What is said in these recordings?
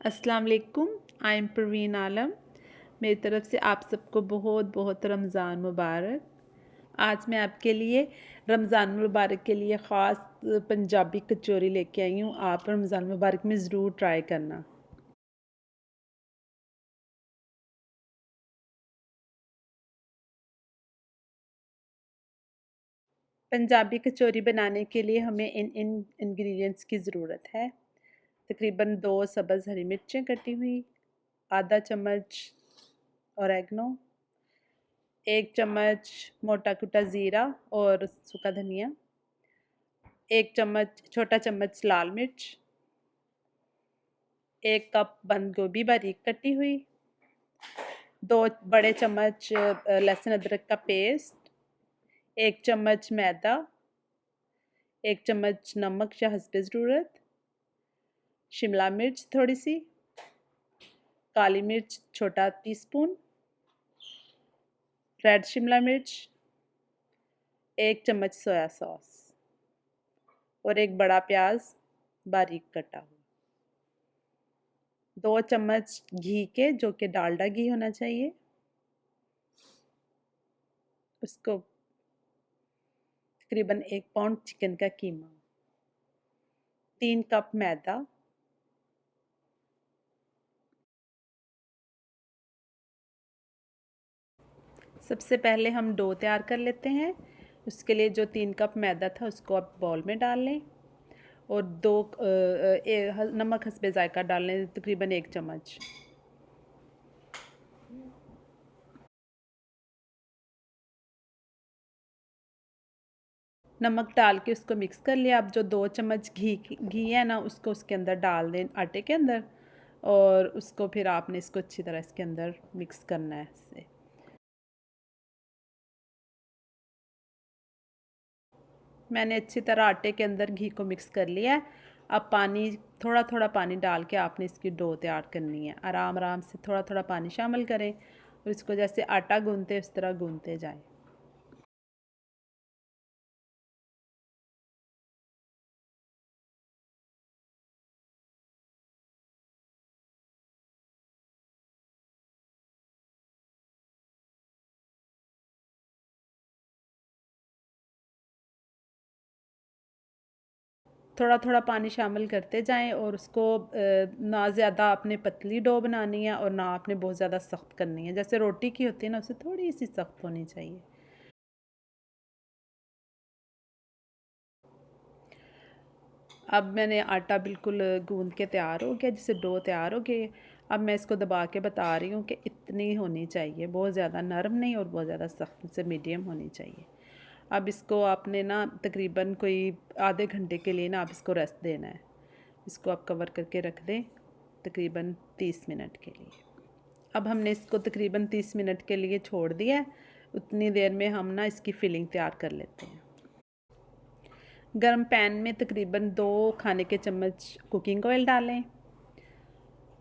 अस्सलाम वालेकुम। I am Parveen आलम। मेरी तरफ़ से आप सबको बहुत बहुत रमज़ान मुबारक। आज मैं आपके लिए रमज़ान मुबारक के लिए ख़ास पंजाबी कचौरी लेके आई हूँ। आप रमज़ान मुबारक में ज़रूर ट्राई करना। पंजाबी कचौरी बनाने के लिए हमें इन इन इंग्रेडिएंट्स की ज़रूरत है। तकरीबन 2 सब्ज़ हरी मिर्चें कटी हुई, आधा चम्मच ऑरेगनो, 1 चम्मच मोटा कुटा ज़ीरा और सूखा धनिया, 1 चम्मच छोटा चम्मच लाल मिर्च, 1 कप बंद गोभी बारीक कटी हुई, 2 बड़े चम्मच लहसुन अदरक का पेस्ट, 1 चम्मच मैदा, 1 चम्मच नमक या हस्बे ज़रूरत, शिमला मिर्च थोड़ी सी, काली मिर्च छोटा टीस्पून, रेड शिमला मिर्च, 1 चम्मच सोया सॉस और 1 बड़ा प्याज बारीक कटा हुआ, 2 चम्मच घी के, जो कि डालडा घी होना चाहिए, उसको तकरीबन 1 पाउंड चिकन का कीमा, 3 कप मैदा, सबसे पहले हम डो तैयार कर लेते हैं। उसके लिए जो 3 कप मैदा था उसको आप बाउल में डाल लें और नमक हस्बे ज़ायका डाल लें, तकरीबन 1 चम्मच। नमक डाल के उसको मिक्स कर लिया। अब जो 2 चम्मच घी है ना, उसको उसके अंदर डाल दें, आटे के अंदर, और उसको फिर आपने इसको अच्छी तरह इसके अंदर मिक्स करना है इससे। मैंने अच्छी तरह आटे के अंदर घी को मिक्स कर लिया है। अब पानी, थोड़ा थोड़ा पानी डाल के आपने इसकी डो तैयार करनी है। आराम आराम से थोड़ा थोड़ा पानी शामिल करें और इसको जैसे आटा गूंथते उस तरह गूंथते जाएं। थोड़ा थोड़ा पानी शामिल करते जाएं और उसको ना ज़्यादा आपने पतली डो बनानी है और ना आपने बहुत ज़्यादा सख्त करनी है। जैसे रोटी की होती है ना, उससे थोड़ी सी सख्त होनी चाहिए। अब मैंने आटा बिल्कुल गूंद के तैयार हो गया, जिससे डो तैयार हो गई। अब मैं इसको दबा के बता रही हूँ कि इतनी होनी चाहिए, बहुत ज़्यादा नरम नहीं और बहुत ज़्यादा सख्त से मीडियम होनी चाहिए। अब इसको आपने ना तकरीबन कोई आधे घंटे के लिए ना आप इसको रेस्ट देना है। इसको आप कवर करके रख दें तकरीबन 30 मिनट के लिए। अब हमने इसको तकरीबन 30 मिनट के लिए छोड़ दिया है। उतनी देर में हम ना इसकी फिलिंग तैयार कर लेते हैं। गरम पैन में तकरीबन 2 खाने के चम्मच कुकिंग ऑयल डालें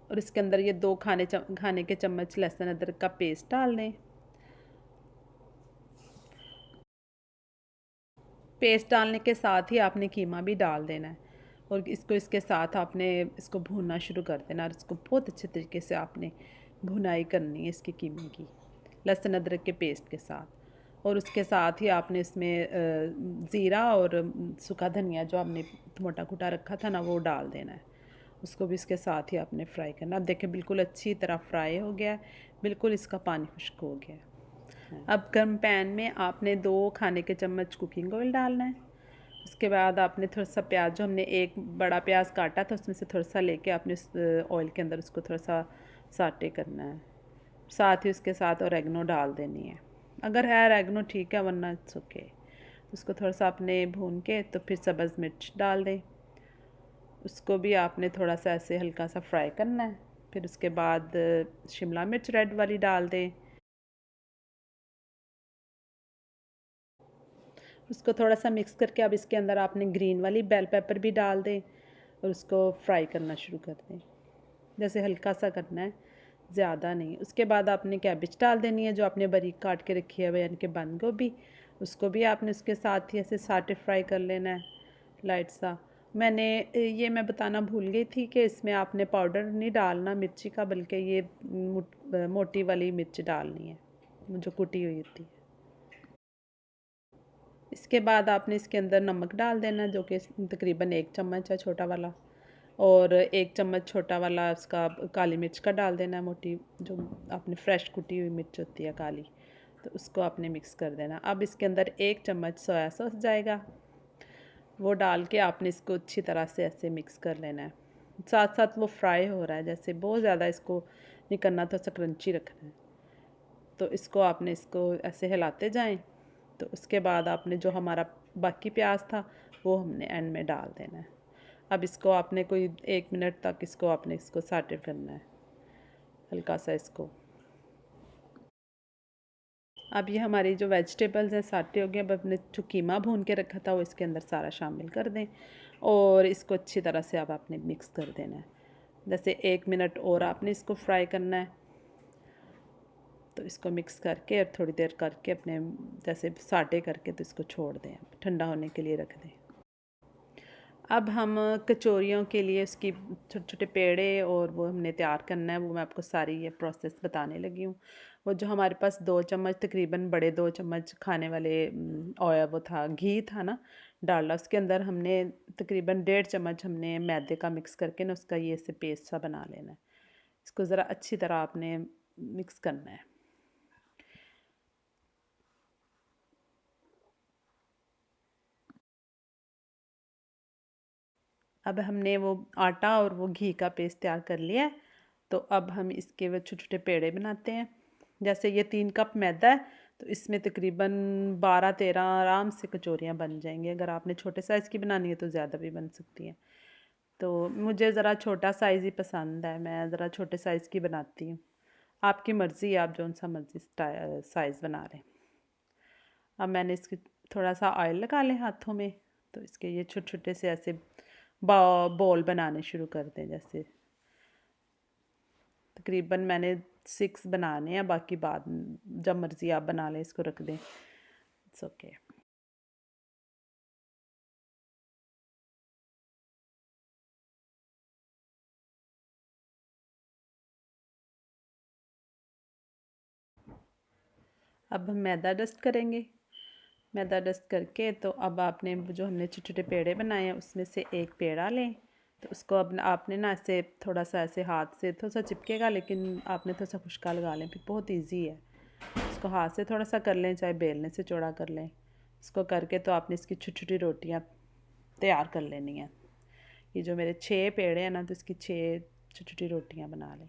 और इसके अंदर ये 2 खाने के चम्मच लहसुन अदरक का पेस्ट डाल दें। पेस्ट डालने के साथ ही आपने कीमा भी डाल देना है और इसको इसके साथ आपने इसको भूनना शुरू कर देना और इसको बहुत अच्छे तरीके से आपने भुनाई करनी है इसके कीमे की, लहसुन अदरक के पेस्ट के साथ। और उसके साथ ही आपने इसमें ज़ीरा और सूखा धनिया जो आपने मोटा कुटा रखा था ना, वो डाल देना है। उसको भी इसके साथ ही आपने फ्राई करना। अब देखिए बिल्कुल अच्छी तरह फ्राई हो गया है, बिल्कुल इसका पानी खुश्क हो गया है। अब गर्म पैन में आपने 2 खाने के चम्मच कुकिंग ऑयल डालना है। उसके बाद आपने थोड़ा सा प्याज, जो हमने एक बड़ा प्याज काटा था उसमें से थोड़ा सा लेके आपने उस ऑयल के अंदर उसको थोड़ा सा साटे करना है। साथ ही उसके साथ ऑरेगनो डाल देनी है। अगर है ऑरेगनो ठीक है, वरना इट्स ओके। उसको थोड़ा सा आपने भून के तो फिर सब्ज़ मिर्च डाल दें। उसको भी आपने थोड़ा सा ऐसे हल्का सा फ्राई करना है। फिर उसके बाद शिमला मिर्च रेड वाली डाल दें। उसको थोड़ा सा मिक्स करके अब इसके अंदर आपने ग्रीन वाली बेल पेपर भी डाल दें और उसको फ्राई करना शुरू कर दें। जैसे हल्का सा करना है, ज़्यादा नहीं। उसके बाद आपने कैबेज डाल देनी है जो आपने बारीक काट के रखी है, यानी कि बंद गोभी। उसको भी आपने उसके साथ ही ऐसे साटे फ्राई कर लेना है लाइट सा। मैंने ये मैं बताना भूल गई थी कि इसमें आपने पाउडर नहीं डालना मिर्ची का, बल्कि ये मोटी वाली मिर्च डालनी है जो कुटी हुई होती है। इसके बाद आपने इसके अंदर नमक डाल देना, जो कि तकरीबन 1 चम्मच है छोटा वाला, और 1 चम्मच छोटा वाला उसका काली मिर्च का डाल देना, मोटी जो आपने फ्रेश कुटी हुई मिर्च होती है काली, तो उसको आपने मिक्स कर देना। अब इसके अंदर 1 चम्मच सोया सॉस जाएगा, वो डाल के आपने इसको अच्छी तरह से ऐसे मिक्स कर लेना है। साथ साथ वो फ्राई हो रहा है, जैसे बहुत ज़्यादा इसको नहीं करना, तो ऐसा क्रंची रखना है। तो इसको आपने इसको ऐसे हिलाते जाएं। तो उसके बाद आपने जो हमारा बाकी प्याज था वो हमने एंड में डाल देना है। अब इसको आपने कोई 1 मिनट तक इसको आपने इसको साटे करना है, हल्का सा इसको। अब ये हमारी जो वेजिटेबल्स हैं साटे हो गए। अब अपने जो कीमा भून के रखा था वो इसके अंदर सारा शामिल कर दें, और इसको अच्छी तरह से अब आपने मिक्स कर देना है। जैसे 1 मिनट और आपने इसको फ्राई करना है। तो इसको मिक्स करके और थोड़ी देर करके अपने जैसे साटे करके तो इसको छोड़ दें, ठंडा होने के लिए रख दें। अब हम कचौरियों के लिए उसकी छोटे छोटे पेड़े और वो हमने तैयार करना है, वो मैं आपको सारी ये प्रोसेस बताने लगी हूँ। वो जो हमारे पास 2 चम्मच तकरीबन बड़े 2 चम्मच खाने वाले ऑयल वो था, घी था ना, डालडा, उसके अंदर हमने तकरीबन 1.5 चम्मच हमने मैदे का मिक्स करके ना उसका ये से पेस्ट सा बना लेना है। इसको ज़रा अच्छी तरह आपने मिक्स करना है। अब हमने वो आटा और वो घी का पेस्ट तैयार कर लिया है। तो अब हम इसके वो छोटे छोटे पेड़े बनाते हैं। जैसे ये 3 कप मैदा है, तो इसमें तकरीबन 12-13 आराम से कचौरियाँ बन जाएंगी। अगर आपने छोटे साइज़ की बनानी है तो ज़्यादा भी बन सकती हैं। तो मुझे ज़रा छोटा साइज़ ही पसंद है, मैं ज़रा छोटे साइज़ की बनाती हूँ। आपकी मर्ज़ी है, आप जौन सा मर्ज़ी साइज़ बना लें। अब मैंने इसकी थोड़ा सा ऑयल लगा लें हाथों में, तो इसके ये छोटे छोटे से ऐसे बॉल बनाने शुरू कर दें। जैसे तकरीबन मैंने 6 बनाने हैं, बाकी बाद जब मर्ज़ी आप बना लें, इसको रख दें, इट्स ओके। अब हम मैदा डस्ट करेंगे। मैदा डस्ट करके तो अब आपने जो हमने छोटे छोटे पेड़े बनाए हैं उसमें से एक पेड़ा लें। तो उसको अब आपने ना ऐसे थोड़ा सा ऐसे हाथ से थोड़ा सा चिपकेगा, लेकिन आपने थोड़ा सा खुशका लगा लें, फिर बहुत इजी है। इसको हाथ से थोड़ा सा कर लें, चाहे बेलने से चौड़ा कर लें। इसको करके तो आपने इसकी छोटी छोटी रोटियाँ तैयार कर लेनी है। ये जो मेरे 6 पेड़े हैं ना, तो इसकी 6 छोटी छोटी रोटियाँ बना लें।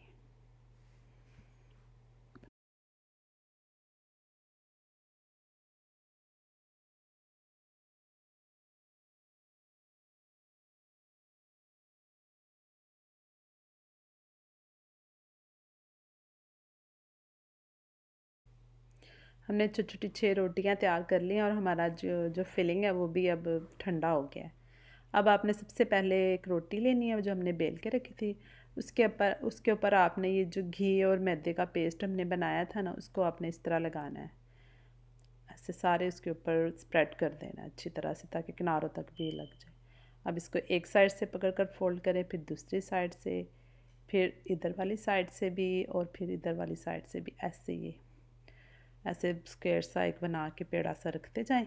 हमने छोटी छोटी 6 रोटियां तैयार कर ली हैं, और हमारा जो जो फिलिंग है वो भी अब ठंडा हो गया है। अब आपने सबसे पहले एक रोटी लेनी है जो हमने बेल के रखी थी। उसके ऊपर आपने ये जो घी और मैदे का पेस्ट हमने बनाया था ना, उसको आपने इस तरह लगाना है, ऐसे सारे उसके ऊपर स्प्रेड कर देना है अच्छी तरह से, ताकि किनारों तक भी लग जाए। अब इसको एक साइड से पकड़ कर फोल्ड करें, फिर दूसरी साइड से, फिर इधर वाली साइड से भी, और फिर इधर वाली साइड से भी, ऐसे ये ऐसे स्क्वायर सा एक बना के पेड़ा सा रखते जाएं।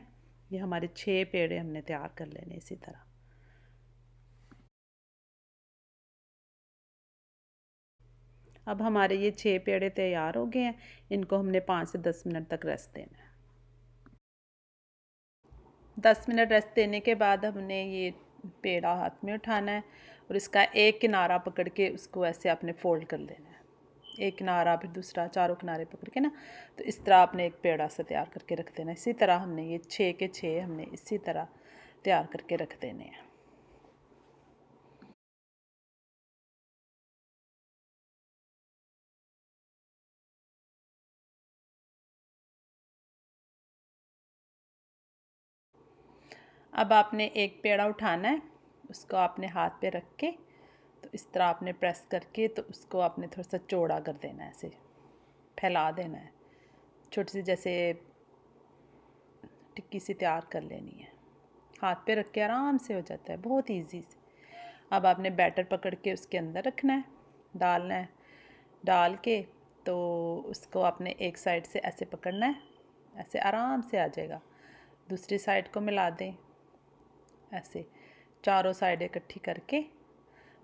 ये हमारे 6 पेड़े हमने तैयार कर लेने इसी तरह। अब हमारे ये 6 पेड़े तैयार हो गए हैं। इनको हमने 5 से 10 मिनट तक रेस्ट देना है। 10 मिनट रेस्ट देने के बाद हमने ये पेड़ा हाथ में उठाना है, और इसका एक किनारा पकड़ के उसको ऐसे आपने फोल्ड कर लेना है। एक किनारा फिर दूसरा, चारों किनारे पकड़ के ना, तो इस तरह आपने एक पेड़ा सा तैयार करके रख देना है। इसी तरह हमने ये 6 के 6 हमने इसी तरह तैयार करके रख देने हैं। अब आपने एक पेड़ा उठाना है, उसको आपने हाथ पे रख के, तो इस तरह आपने प्रेस करके तो उसको आपने थोड़ा सा चौड़ा कर देना है, ऐसे फैला देना है। छोटी सी जैसे टिक्की सी तैयार कर लेनी है। हाथ पे रख के आराम से हो जाता है, बहुत इजी से। अब आपने बैटर पकड़ के उसके अंदर रखना है, डालना है, डाल के तो उसको आपने एक साइड से ऐसे पकड़ना है, ऐसे आराम से आ जाएगा। दूसरी साइड को मिला दें, ऐसे चारों साइड इकट्ठी करके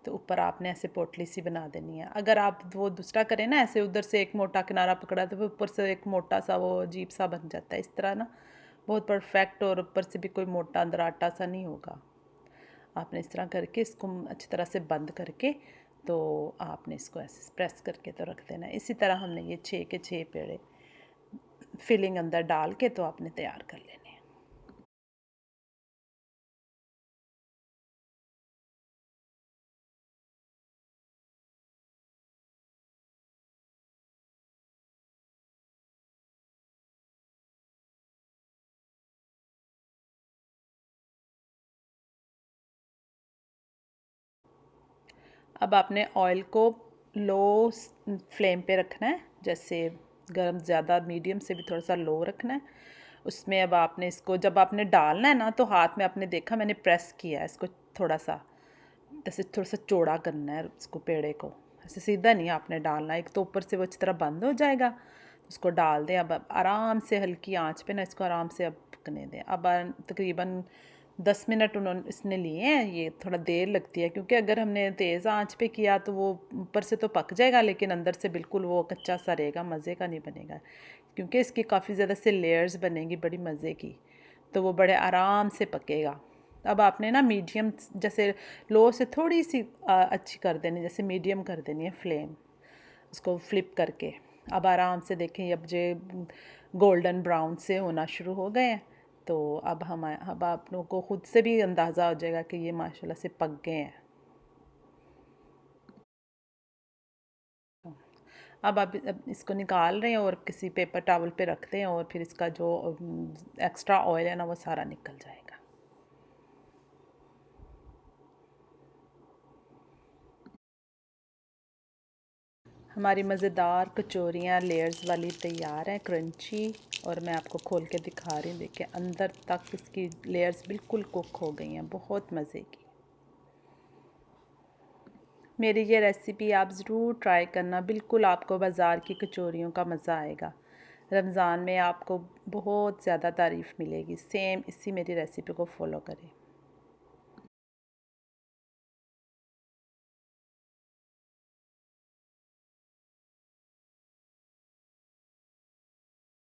तो ऊपर आपने ऐसे पोटली सी बना देनी है। अगर आप वो दूसरा करें ना, ऐसे उधर से एक मोटा किनारा पकड़ा तो वो ऊपर से एक मोटा सा वो अजीब सा बन जाता है। इस तरह ना बहुत परफेक्ट, और ऊपर से भी कोई मोटा अंदर आटा सा नहीं होगा। आपने इस तरह करके इसको अच्छी तरह से बंद करके तो आपने इसको ऐसे प्रेस करके तो रख देना है। इसी तरह हमने ये 6 के 6 पेड़े फिलिंग अंदर डाल के तो आपने तैयार कर लेने हैं। अब आपने ऑयल को लो फ्लेम पे रखना है, जैसे गरम ज़्यादा मीडियम से भी थोड़ा सा लो रखना है। उसमें अब आपने इसको जब आपने डालना है ना, तो हाथ में आपने देखा मैंने प्रेस किया है इसको थोड़ा सा, ऐसे थोड़ा सा चौड़ा करना है इसको, पेड़े को ऐसे सीधा नहीं आपने डालना। एक तो ऊपर से वो अच्छी तरह बंद हो जाएगा, उसको डाल दें। अब आराम से हल्की आंच पे ना इसको आराम से अब पकने दें। अब तकरीबन 10 मिनट उन्होंने इसने लिए हैं। ये थोड़ा देर लगती है क्योंकि अगर हमने तेज़ आंच पे किया तो वो ऊपर से तो पक जाएगा, लेकिन अंदर से बिल्कुल वो कच्चा सा रहेगा, मज़े का नहीं बनेगा। क्योंकि इसकी काफ़ी ज़्यादा से लेयर्स बनेंगी बड़ी मज़े की, तो वो बड़े आराम से पकेगा। अब आपने ना मीडियम, जैसे लो से थोड़ी सी अच्छी कर देनी, जैसे मीडियम कर देनी है फ्लेम, उसको फ्लिप करके। अब आराम से देखें, अब जो गोल्डन ब्राउन से होना शुरू हो गए हैं, तो अब आप लोगों को ख़ुद से भी अंदाज़ा हो जाएगा कि ये माशाल्लाह से पक गए हैं। अब इसको निकाल रहे हैं और किसी पेपर टॉवल पे रखते हैं, और फिर इसका जो एक्स्ट्रा ऑयल है ना वो सारा निकल जाएगा। हमारी मज़ेदार कचौरियाँ लेयर्स वाली तैयार हैं, क्रंची। और मैं आपको खोल के दिखा रही हूँ, देखिए अंदर तक इसकी लेयर्स बिल्कुल कुक हो गई हैं, बहुत मज़े की। मेरी ये रेसिपी आप ज़रूर ट्राई करना, बिल्कुल आपको बाज़ार की कचौरियों का मज़ा आएगा। रमज़ान में आपको बहुत ज़्यादा तारीफ़ मिलेगी। सेम इसी मेरी रेसिपी को फॉलो करें।